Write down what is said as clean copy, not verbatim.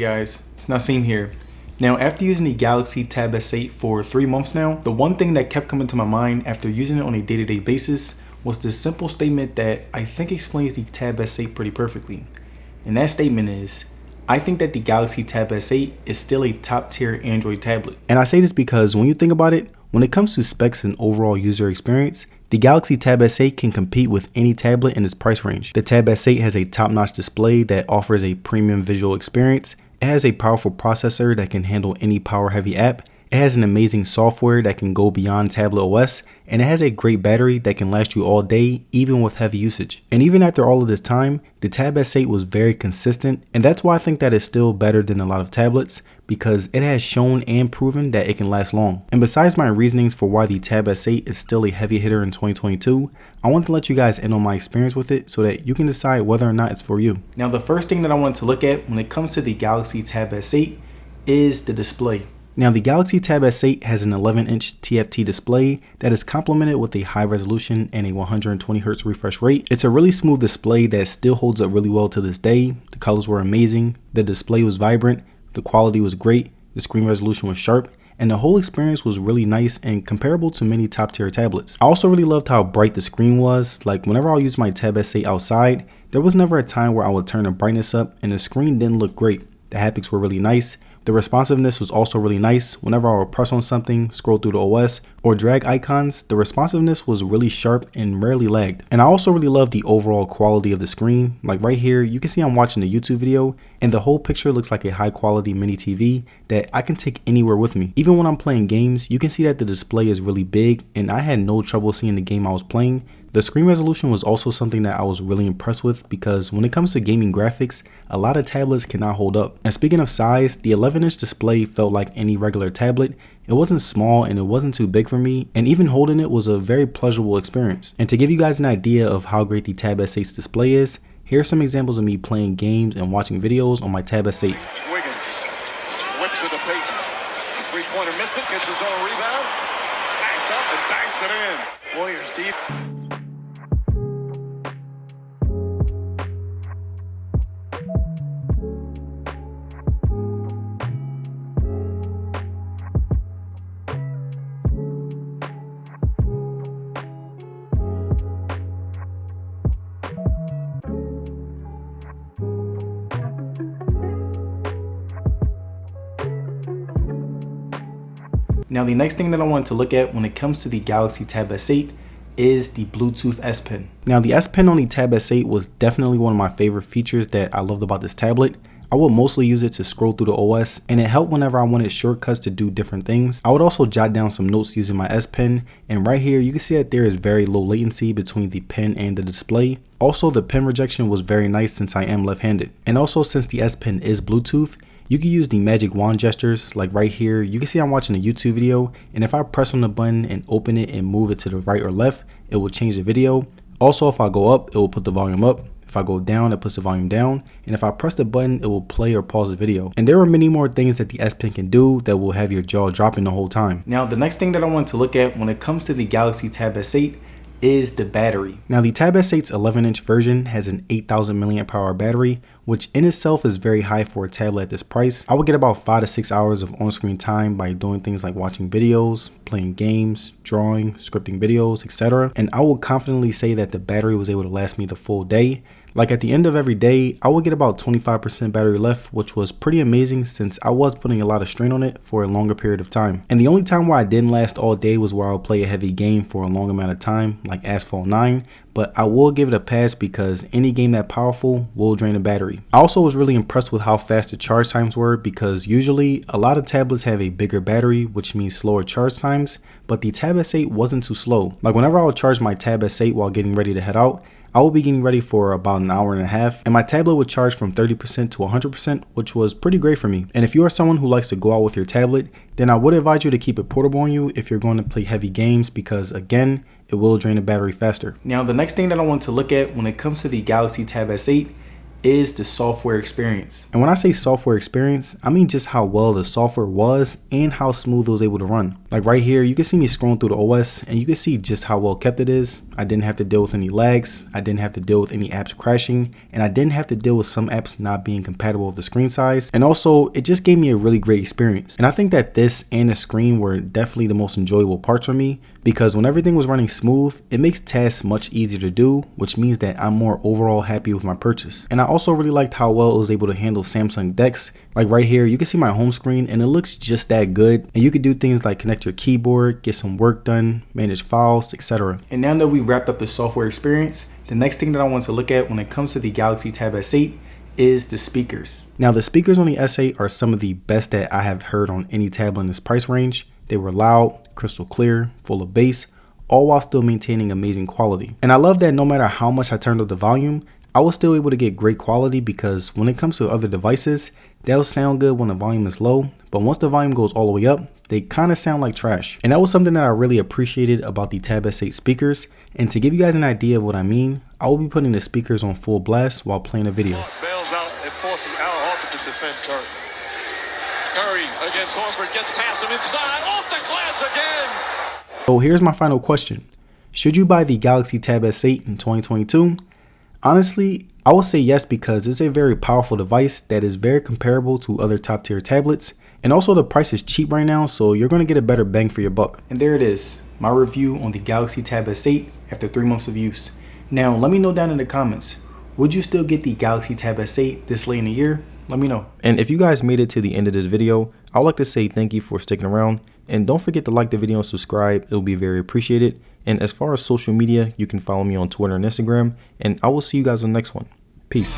guys, it's Naseem here. Now, after using the Galaxy Tab S8 for 3 months now, the one thing that kept coming to my mind after using it on a day-to-day basis was this simple statement that I think explains the Tab S8 pretty perfectly. And that statement is, I think that the Galaxy Tab S8 is still a top-tier Android tablet. And I say this because when you think about it, when it comes to specs and overall user experience, the Galaxy Tab S8 can compete with any tablet in its price range. The Tab S8 has a top-notch display that offers a premium visual experience. It has a powerful processor that can handle any power-heavy app. It has an amazing software that can go beyond tablet OS, and it has a great battery that can last you all day, even with heavy usage. And even after all of this time, the Tab S8 was very consistent, and that's why I think that it's still better than a lot of tablets, because it has shown and proven that it can last long. And besides my reasonings for why the Tab S8 is still a heavy hitter in 2022, I want to let you guys in on my experience with it so that you can decide whether or not it's for you. Now, the first thing that I want to look at when it comes to the Galaxy Tab S8 is the display. Now, the Galaxy Tab S8 has an 11-inch TFT display that is complemented with a high resolution and a 120Hz refresh rate. It's a really smooth display that still holds up really well to this day. The colors were amazing, the display was vibrant, the quality was great, the screen resolution was sharp, and the whole experience was really nice and comparable to many top-tier tablets. I also really loved how bright the screen was. Like, whenever I used my Tab S8 outside, there was never a time where I would turn the brightness up and the screen didn't look great. The haptics were really nice. The responsiveness was also really nice. Whenever I would press on something, scroll through the OS, or drag icons, the responsiveness was really sharp and rarely lagged. And I also really love the overall quality of the screen. Like right here, you can see I'm watching a YouTube video, and the whole picture looks like a high quality mini TV that I can take anywhere with me. Even when I'm playing games, you can see that the display is really big, and I had no trouble seeing the game I was playing. The screen resolution was also something that I was really impressed with, because when it comes to gaming graphics, a lot of tablets cannot hold up. And speaking of size, the 11-inch display felt like any regular tablet. It wasn't small and it wasn't too big for me, and even holding it was a very pleasurable experience. And to give you guys an idea of how great the Tab S8's display is, here are some examples of me playing games and watching videos on my Tab S8. Wiggins whips it to Peyton. Three-pointer missed it, gets his own rebound, backs up and banks it in. Warriors deep. Now, the next thing that I wanted to look at when it comes to the Galaxy Tab S8 is the Bluetooth S Pen. Now, the S Pen on the Tab S8 was definitely one of my favorite features that I loved about this tablet. I would mostly use it to scroll through the OS, and it helped whenever I wanted shortcuts to do different things. I would also jot down some notes using my S Pen, and right here you can see that there is very low latency between the pen and the display. Also, the pen rejection was very nice since I am left-handed. And also, since the S Pen is Bluetooth, you can use the magic wand gestures. Like right here, you can see I'm watching a YouTube video, and if I press on the button and open it and move it to the right or left, it will change the video. Also, if I go up, it will put the volume up. If I go down, it puts the volume down. And if I press the button, it will play or pause the video. And there are many more things that the S Pen can do that will have your jaw dropping the whole time. Now, the next thing that I want to look at when it comes to the Galaxy Tab S8 is the battery. Now, the Tab S8's 11-inch version has an 8,000 mAh battery, which in itself is very high for a tablet at this price. I would get about 5 to 6 hours of on-screen time by doing things like watching videos, playing games, drawing, scripting videos, etc. And I will confidently say that the battery was able to last me the full day. Like at the end of every day, I would get about 25% battery left, which was pretty amazing since I was putting a lot of strain on it for a longer period of time. And the only time where I didn't last all day was where I would play a heavy game for a long amount of time, like Asphalt 9, but I will give it a pass because any game that powerful will drain the battery. I also was really impressed with how fast the charge times were, because usually a lot of tablets have a bigger battery, which means slower charge times, but the Tab S8 wasn't too slow. Like whenever I would charge my Tab S8 while getting ready to head out, I will be getting ready for about an hour and a half, and my tablet would charge from 30% to 100%, which was pretty great for me. And if you are someone who likes to go out with your tablet, then I would advise you to keep it portable on you if you're going to play heavy games, because again, it will drain the battery faster. Now, the next thing that I want to look at when it comes to the Galaxy Tab S8 is the software experience. And when I say software experience, I mean just how well the software was and how smooth it was able to run. Like right here, you can see me scrolling through the OS and you can see just how well kept it is. I didn't have to deal with any lags, I didn't have to deal with any apps crashing, and I didn't have to deal with some apps not being compatible with the screen size. And also, it just gave me a really great experience. And I think that this and the screen were definitely the most enjoyable parts for me, because when everything was running smooth, it makes tasks much easier to do, which means that I'm more overall happy with my purchase. And I also really liked how well it was able to handle Samsung DeX. Like right here, you can see my home screen and it looks just that good. And you could do things like connect your keyboard, get some work done, manage files, etc. And now that we wrapped up the software experience, the next thing that I want to look at when it comes to the Galaxy Tab S8 is the speakers. Now the speakers on the S8 are some of the best that I have heard on any tablet in this price range. They were loud, crystal clear, full of bass, all while still maintaining amazing quality. And I love that no matter how much I turned up the volume, I was still able to get great quality, because when it comes to other devices, they'll sound good when the volume is low, but once the volume goes all the way up, they kind of sound like trash. And that was something that I really appreciated about the Tab S8 speakers. And to give you guys an idea of what I mean, I will be putting the speakers on full blast while playing a video. Bails out and forces Al Horford to defend Curry. Curry against Horford, gets past him inside, off the glass again. So here's my final question. Should you buy the Galaxy Tab S8 in 2022? Honestly, I would say yes, because it's a very powerful device that is very comparable to other top tier tablets. And also the price is cheap right now, so you're going to get a better bang for your buck. And there it is, my review on the Galaxy Tab S8 after 3 months of use. Now let me know down in the comments, would you still get the Galaxy Tab S8 this late in the year? Let me know. And if you guys made it to the end of this video, I'd like to say thank you for sticking around. And don't forget to like the video and subscribe, it'll be very appreciated. And as far as social media, you can follow me on Twitter and Instagram, and I will see you guys on the next one. Peace.